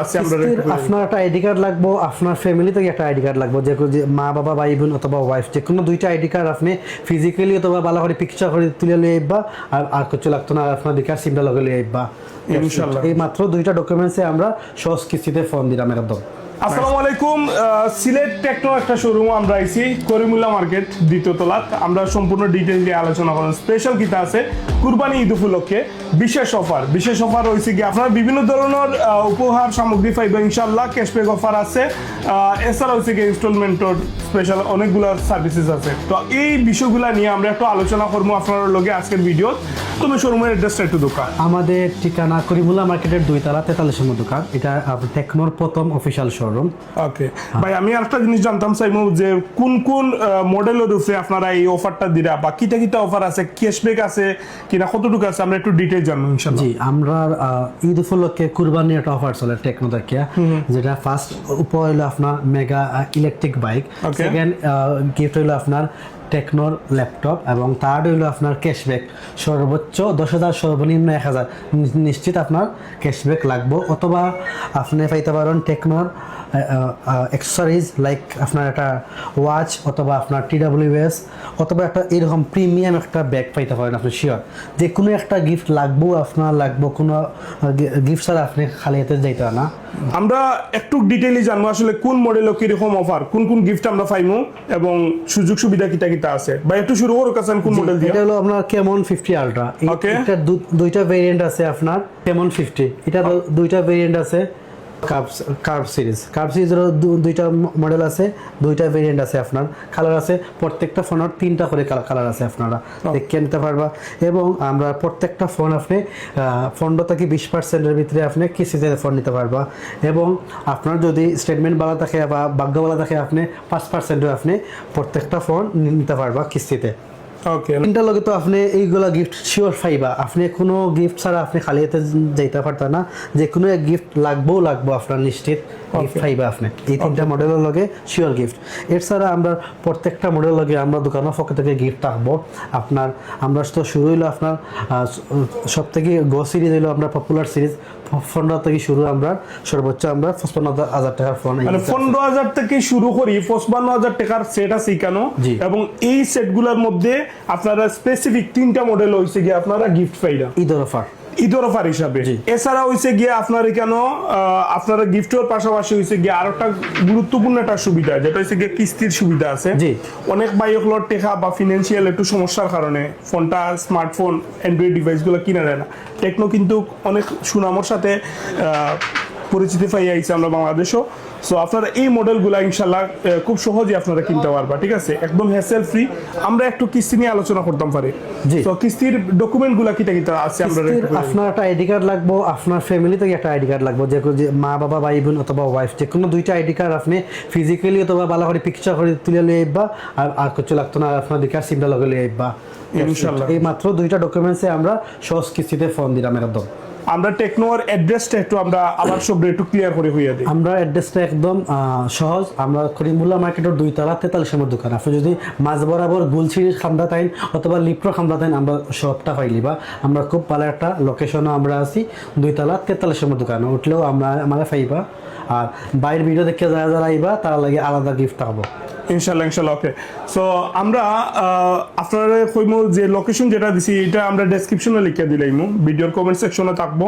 আছে আমরা আপনার একটা আইডি কার্ড লাগবে, আপনার ফ্যামিলি থেকে একটা আইডি কার্ড লাগবে, যে মা বাবা ভাই বোন অথবা ওয়াইফ যে কোনো দুইটা আইডি কার্ড আপনি ফিজিক্যালি অথবা ভালো করে পিকচার করে তুলে লিয়ে আইবা। আর কিছু লাগতো না, আপনার বিকাশ সিমটা লগে লিয়ে আইবা ইনশাআল্লাহ। এই মাত্র দুইটা ডকুমেন্টসে আমরা সহজ কিস্তিতে ফোন দিলাম একদম। আসসালামু আলাইকুম। সিলেট টেকনো একটা শোরুম আমরা আইছি করিমুল্লাহ মার্কেট দ্বিতীয় তলাত। আমরা সম্পূর্ণ ডিটেইল দিয়ে আলোচনা করব। স্পেশাল কিতা আছে কুরবানি ঈদ উপলক্ষে বিশেষ অফার হইছে কি আপনারা বিভিন্ন ধরনের উপহার সামগ্রী পাইবেন ইনশাআল্লাহ। ক্যাশব্যাক অফার আছে, এছাড়া হইছে কি ইনস্টলমেন্টর স্পেশাল অনেকগুলো সার্ভিসেস আছে। তো এই বিষয়গুলো নিয়ে আমরা একটু আলোচনা করবো আপনাদের লগে আজকের ভিডিও। তুমি শোরুমের অ্যাড্রেসটা একটু দোকান। আমাদের ঠিকানা করিমুল্লাহ মার্কেটের 2 তলা 43 নম্বর দোকান। এটা টেকনোর প্রথম অফিশিয়াল শোরুম। ওকে ভাই, আমি আরেকটা জিনিস জানতাম চাইবো যে কোন কোন মডেলের উপরে আপনারা এই অফারটা দিরা, বা কিটা কিটা অফার আছে, ক্যাশব্যাক আছে কিনা, কতটুকু আছে, আমরা একটু ডিটেইল জানবো ইনশাআল্লাহ। জি, আমরা ঈদ উপলক্ষে কুরবানির একটা অফার চলে টেকনো থেকে, যেটা ফার্স্ট উপহার হলো আপনার mega electric bike, second gift হলো আপনার টেকনোর ল্যাপটপ, এবং থার্ড হইলো আপনার ক্যাশব্যাক সর্বোচ্চ 10,000 সর্বনিম্ন 1,000 নিশ্চিত আপনার ক্যাশব্যাক লাগবে। অথবা আপনি পাইতে পারেন টেকনোর অ্যাক্সেসরিজ লাইক আপনার একটা ওয়াচ অথবা আপনার TWS অথবা একটা এরকম প্রিমিয়াম একটা ব্যাগ পাইতে পারেন আপনি শিওর। যে কোনো একটা গিফট লাগবো আপনার, কোনো গিফট ছাড়া আপনি খালি হাতে যাইতে না। আমরা একটু ডিটেইলি জানবো আসলে কোন মডেল কিরকম অফার, কোন কোন গিফট আমরা পাইমু এবং সুযোগ সুবিধা কিটা কিটা আছে। ভাই একটু শুরু করো কাছেন কোন মডেল দিয়ে। এটা হলো আপনার কেমন 50 আলট্রা। এটা দুইটা ভেরিয়েন্ট আছে আপনার কেমন 50। এটা দুইটা ভেরিয়েন্ট আছে। কার্ভ সিরিজের দুইটা মডেল আছে, দুইটা ভেরিয়েন্ট আছে আপনার। কালার আছে প্রত্যেকটা ফোনের 3টা করে কালার আছে, আপনারা দেখে নিতে পারবা। এবং আমরা প্রত্যেকটা ফোন আপনি 15 থেকে 20% ভিতরে আপনি কিস্তিতে ফোন নিতে পারবা। এবং আপনার যদি স্টেটমেন্ট ভালো থাকে বা ভাগ্য ভালো থাকে আপনি 5% আপনি প্রত্যেকটা ফোন নিতে পারবা কিস্তিতে। ওকে, তিনটার লগে তো আপনি এইগুলা গিফট শিওর পাইবা। আপনি কোনো গিফট ছাড়া আপনি খালি হাতে যাইতে পারতা না। যে কোনো এক গিফট লাগবো আপনার নিশ্চিত গিফট পাইবা আপনি। এই 3টা মডেলের লগে শিওর গিফট। এছাড়া আমরা প্রত্যেকটা মডেলের লগে আমরা দোকানের পক্ষ থেকে গিফট থাকবো আপনার। আমরা তো শুরু হইলো আপনার সব থেকে গো সিরিজ হইলো আমরা পপুলার সিরিজ 15 থেকে শুরু। আমরা সর্বোচ্চ আমরা 55,000 টাকার ফোন, মানে 15,000 থেকে শুরু করি 55,000 টাকার সেট আছে কেন। এবং এই সেটগুলোর মধ্যে আপনারা স্পেসিফিক 3টা মডেল হইছে গিয়ে আপনারা গিফট পাইরা ঈদের অফার হিসাবে। এছাড়া হইছে গিয়ে আপনার কেন আপনারা গিফটের পাশাপাশি হইছে গিয়ে আরো একটা গুরুত্বপূর্ণ একটা সুবিধা, যেটা হইছে গিয়ে কিস্তির সুবিধা আছে। অনেক বাইকগুলোর টেকা বা ফিনান্সিয়াল একটু সমস্যার কারণে ফোনটা স্মার্টফোন অ্যান্ড্রয়েড ডিভাইসগুলো কিনে নেয় না। টেকনো কিন্তু অনেক সুনামের সাথে পরিচিতি পাই আইছে আমরা বাংলাদেশও। সো আপনারা এই মডেলগুলো ইনশাল্লাহ খুব সহজে আপনারা কিনতে পারবা, ঠিক আছে, একদম হ্যাসেল ফ্রি। আমরা একটু কিস্তি নিয়ে আলোচনা করতাম পারি। তো কিস্তির ডকুমেন্টগুলো কিটা কিটা আছে? আপনার একটা আইডি কার্ড লাগবে, আপনার ফ্যামিলি থেকে একটা আইডি কার্ড লাগবে, যে মা বাবা ভাই বোন অথবা ওয়াইফ যে কোনো দুইটা আইডি কার্ড আপনি ফিজিক্যালি অথবা ভালো করে পিকচার করে তুলে লিয়ে আইবা। আর কিছু লাগতো না, আপনার বিকাশ সিমটা লগে লিয়ে আইবা ইনশাআল্লাহ। এই মাত্র দুইটা ডকুমেন্টসে আমরা সহজ কিস্তিতে ফোন দিলাম একদম। আমরা টেকনোর অ্যাড্রেসটা একটু আমরা আবার সব একটু ক্লিয়ার করে হইয়া দিই। আমরা অ্যাড্রেসটা একদম সহজ। আমরা করিমুল্লাহ মার্কেটের 2 তলা 43 নম্বর দোকান। আপনি যদি মাঝ বরাবর গুলছিরির খামদা তাইন অথবা লিপ্র খামদা তাইন আমরা সবটা পাইলিবা। আমরা খুব ভালো একটা লোকেশনে আমরা আছি 2 তলা 43 নম্বর দোকান। উঠলেও আমরা পাইবা। আর বাইরের ভিডিও দেখে যারা আইবা তার লাগে আলাদা গিফট পাবো ইনশাল্লাহ। ওকে, সো আমরা আপনারা কইমু যে লোকেশন যেটা দিছি এটা আমরা ডেসক্রিপশনে লিখে দিলাইমু, ভিডিওর কমেন্ট সেকশনে থাকবো।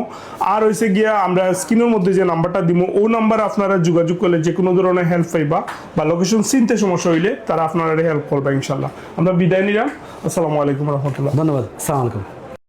আর হইছে গিয়া আমরা স্ক্রিনের মধ্যে যে নাম্বারটা দিমু ও নাম্বার আপনারা যোগাযোগ করলে যে কোনো ধরনের হেল্প পাইবা বা লোকেশন চিনতে সমস্যা হইলে তারা আপনারা হেল্প করবে ইনশাল্লাহ। আমরা বিদায় নিলাম। আসসালামু আলাইকুম রহমতুল্লাহ। ধন্যবাদ। আসসালামু আলাইকুম।